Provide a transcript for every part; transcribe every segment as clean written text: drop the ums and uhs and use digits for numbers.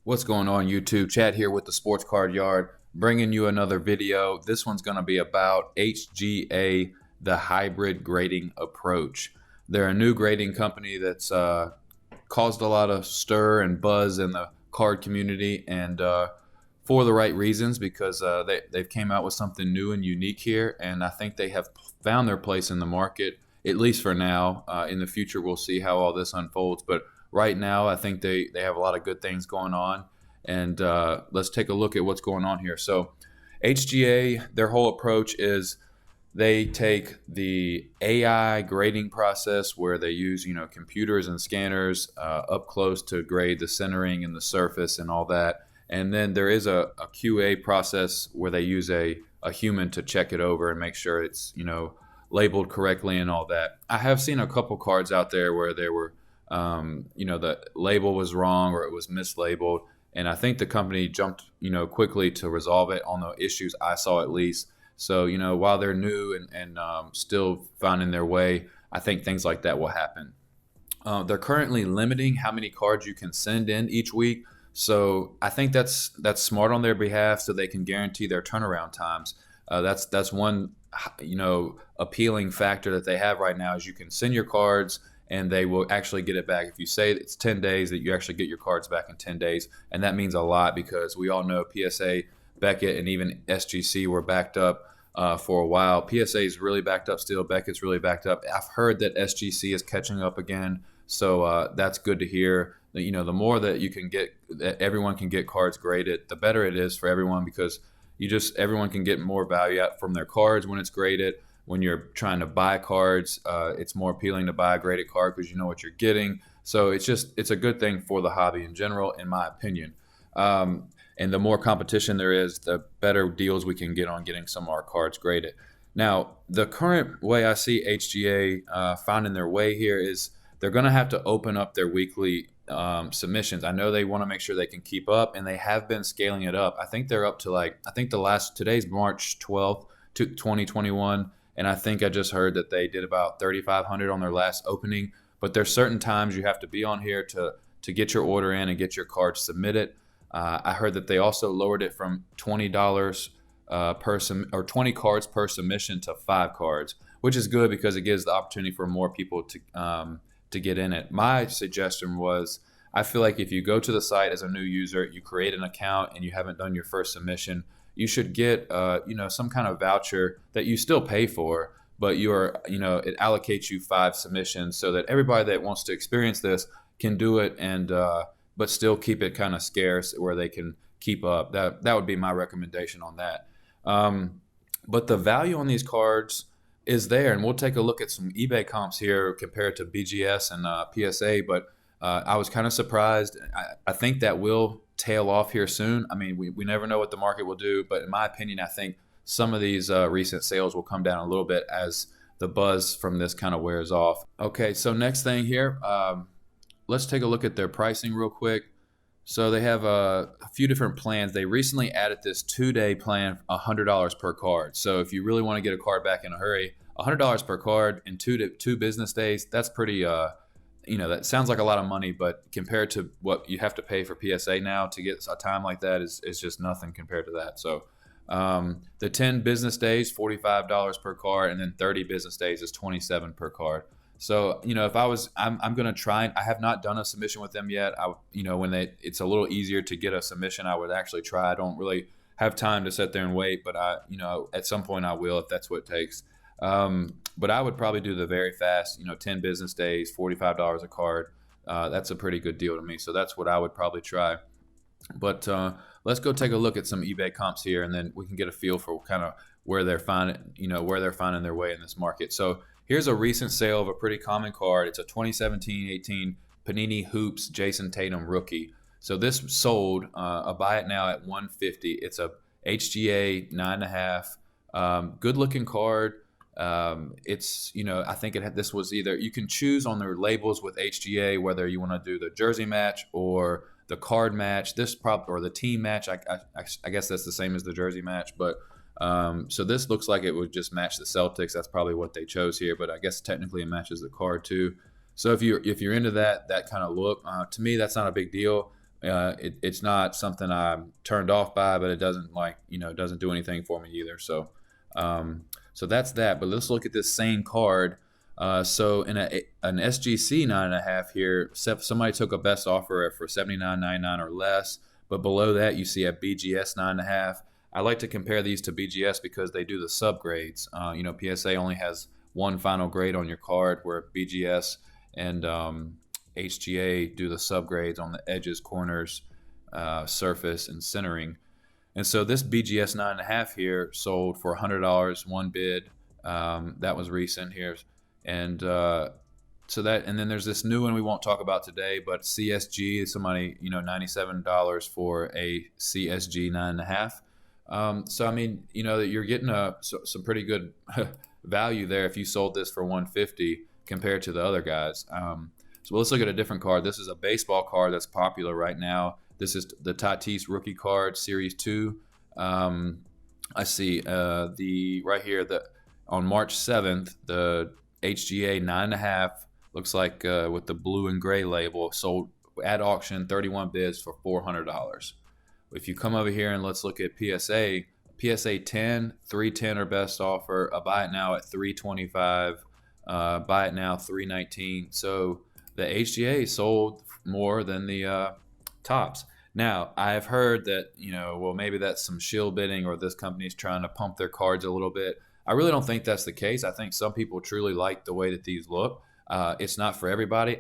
What's going on, YouTube? Chad here with the Sports Card Yard, bringing you another video. This one's going to be about HGA, the hybrid grading approach. They're a new grading company that's caused a lot of stir and buzz in the card community, and for the right reasons, because they've came out with something new and unique here, and I think they have found their place in the market, at least for now. In the future, we'll see how all this unfolds, but right now, I think they have a lot of good things going on, and let's take a look at what's going on here. So HGA, their whole approach is they take the AI grading process where they use computers and scanners up close to grade the centering and the surface and all that, and then there is a QA process where they use a human to check it over and make sure it's labeled correctly and all that. I have seen a couple cards out there where they were the label was wrong or it was mislabeled, and I think the company jumped quickly to resolve it on the issues I saw, at least. So while they're new and still finding their way, I think things like that will happen. They're currently limiting how many cards you can send in each week, so I think that's smart on their behalf, so they can guarantee their turnaround times. That's one appealing factor that they have right now, is you can send your cards and they will actually get it back. If you say it's 10 days, that you actually get your cards back in 10 days. And that means a lot, because we all know PSA, Beckett, and even SGC were backed up for a while. PSA is really backed up still. Beckett's really backed up. I've heard that SGC is catching up again. So that's good to hear. The more that you can get, that everyone can get cards graded, the better it is for everyone, because everyone can get more value out from their cards when it's graded. When you're trying to buy cards, it's more appealing to buy a graded card because you know what you're getting. So it's a good thing for the hobby in general, in my opinion. And the more competition there is, the better deals we can get on getting some of our cards graded. Now, the current way I see HGA finding their way here is they're going to have to open up their weekly submissions. I know they want to make sure they can keep up, and they have been scaling it up. I think they're up to today's March 12th, 2021. And I think I just heard that they did about 3,500 on their last opening. But there's certain times you have to be on here to get your order in and get your cards submitted. I heard that they also lowered it from $20 or 20 cards per submission to 5 cards, which is good because it gives the opportunity for more people to get in it. My suggestion was, I feel like if you go to the site as a new user, you create an account and you haven't done your first submission, you should get some kind of voucher that you still pay for, but it allocates you 5 submissions so that everybody that wants to experience this can do it, and but still keep it kind of scarce where they can keep up. That would be my recommendation on that. But the value on these cards is there, and we'll take a look at some eBay comps here compared to BGS and PSA. But I was kind of surprised. I think that will tail off here soon. I mean, we never know what the market will do, but in my opinion, I think some of these recent sales will come down a little bit as the buzz from this kind of wears off. Okay, so next thing here, let's take a look at their pricing real quick. So they have a few different plans. They recently added this 2-day plan, $100 per card. So if you really want to get a card back in a hurry, $100 per card in 2 business days, that's pretty that sounds like a lot of money, but compared to what you have to pay for PSA now to get a time like that is just nothing compared to that. So the 10 business days, $45 per card, and then 30 business days is $27 per card. So if I'm going to try. I have not done a submission with them yet. It's a little easier to get a submission, I would actually try. I don't really have time to sit there and wait, but at some point I will, if that's what it takes. But I would probably do the very fast, 10 business days, $45 a card. That's a pretty good deal to me. So that's what I would probably try. But let's go take a look at some eBay comps here, and then we can get a feel for kind of where they're finding their way in this market. So here's a recent sale of a pretty common card. It's a 2017-18 Panini Hoops Jason Tatum rookie. So this sold. I'll buy it now at $150. It's a HGA 9.5. Good looking card. It's I think this was either, you can choose on their labels with HGA whether you want to do the jersey match or the card match, or the team match. I guess that's the same as the jersey match, but so this looks like it would just match the Celtics. That's probably what they chose here, but I guess technically it matches the card too. So if you're into that kind of look, to me that's not a big deal. It's not something I'm turned off by, but it doesn't doesn't do anything for me either. So that's that. But let's look at this same card. So in an SGC 9.5 here, somebody took a best offer for $79.99 or less. But below that, you see a BGS 9.5. I like to compare these to BGS because they do the subgrades. PSA only has one final grade on your card, where BGS and HGA do the subgrades on the edges, corners, surface, and centering. And so this BGS 9.5 here sold for $100, one bid. That was recent here, and and then there's this new one we won't talk about today, but CSG, somebody, $97 for a CSG 9.5. So I mean, that you're getting some pretty good value there if you sold this for $150 compared to the other guys. So let's look at a different card. This is a baseball card that's popular right now. This is the Tatis rookie card, Series 2. I see right here on March 7th, the HGA 9.5 looks like with the blue and gray label, sold at auction, 31 bids for $400. If you come over here and let's look at PSA 10, 310 or best offer. Buy it now at 325. Buy it now 319. So the HGA sold more than the tops. Now, I've heard that, maybe that's some shill bidding, or this company's trying to pump their cards a little bit. I really don't think that's the case. I think some people truly like the way that these look. It's not for everybody.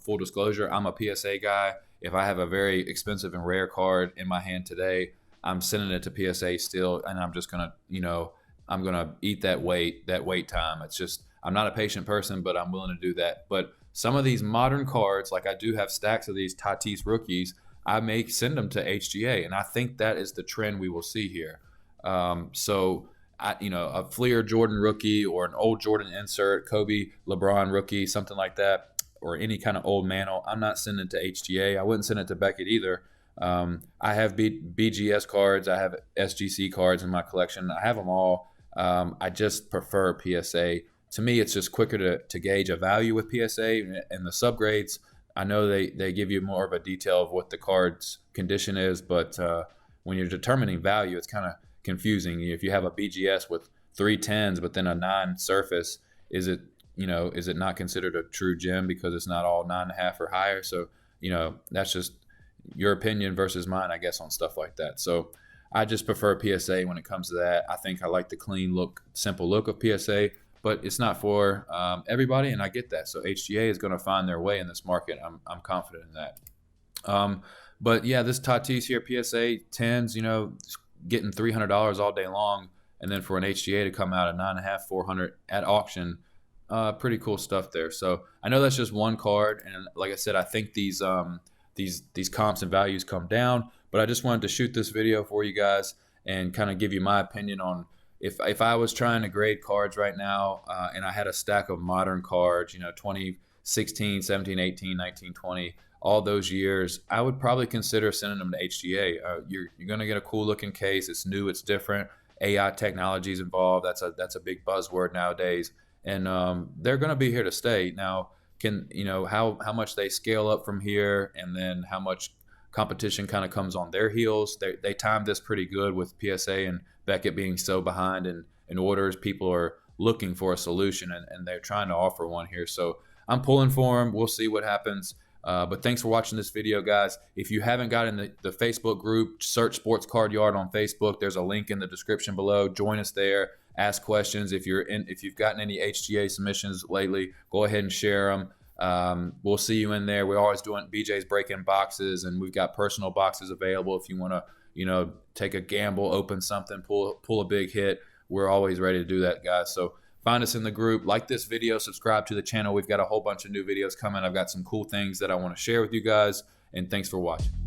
Full disclosure, I'm a PSA guy. If I have a very expensive and rare card in my hand today, I'm sending it to PSA still, and I'm just gonna, I'm gonna eat that wait time. It's just, I'm not a patient person, but I'm willing to do that. But some of these modern cards, like I do have stacks of these Tatis rookies, I may send them to HGA, and I think that is the trend we will see here. A Fleer Jordan rookie, or an old Jordan insert, Kobe LeBron rookie, something like that, or any kind of old Mantle, I'm not sending it to HGA. I wouldn't send it to Beckett either. I have BGS cards, I have SGC cards in my collection. I have them all. I just prefer PSA. To me, it's just quicker to gauge a value with PSA, and the subgrades, I know they give you more of a detail of what the card's condition is, but when you're determining value, it's kind of confusing. If you have a BGS with 310s but then a 9 surface, is it not considered a true gem because it's not all 9.5 or higher? So that's just your opinion versus mine, I guess, on stuff like that. So I just prefer PSA when it comes to that. I think I like the clean look, simple look of PSA, but it's not for everybody, and I get that. So HGA is going to find their way in this market. I'm confident in that. But yeah, this Tatis here, PSA 10s, getting $300 all day long, and then for an HGA to come out at 9.5, $400 at auction, pretty cool stuff there. So I know that's just one card, and like I said, I think these comps and values come down. But I just wanted to shoot this video for you guys and kind of give you my opinion on if I was trying to grade cards right now, and I had a stack of modern cards, 2016, 17, 18, 19, 20, all those years, I would probably consider sending them to HGA. You're going to get a cool looking case. It's new, it's different. AI technology is involved. That's a big buzzword nowadays, and they're going to be here to stay. Now, how much they scale up from here, and then how much competition kind of comes on their heels. They timed this pretty good with PSA and Beckett being so behind in orders. People are looking for a solution, and they're trying to offer one here. So I'm pulling for them. We'll see what happens. But thanks for watching this video, guys. If you haven't gotten the Facebook group, search Sports Card Yard on Facebook. There's a link in the description below. Join us there. Ask questions. If you've gotten any HGA submissions lately, go ahead and share them. We'll see you in there. We're always doing BJ's break-in boxes, and we've got personal boxes available if you want to, take a gamble, open something, pull a big hit. We're always ready to do that, guys. So find us in the group, like this video, subscribe to the channel. We've got a whole bunch of new videos coming. I've got some cool things that I want to share with you guys, and thanks for watching.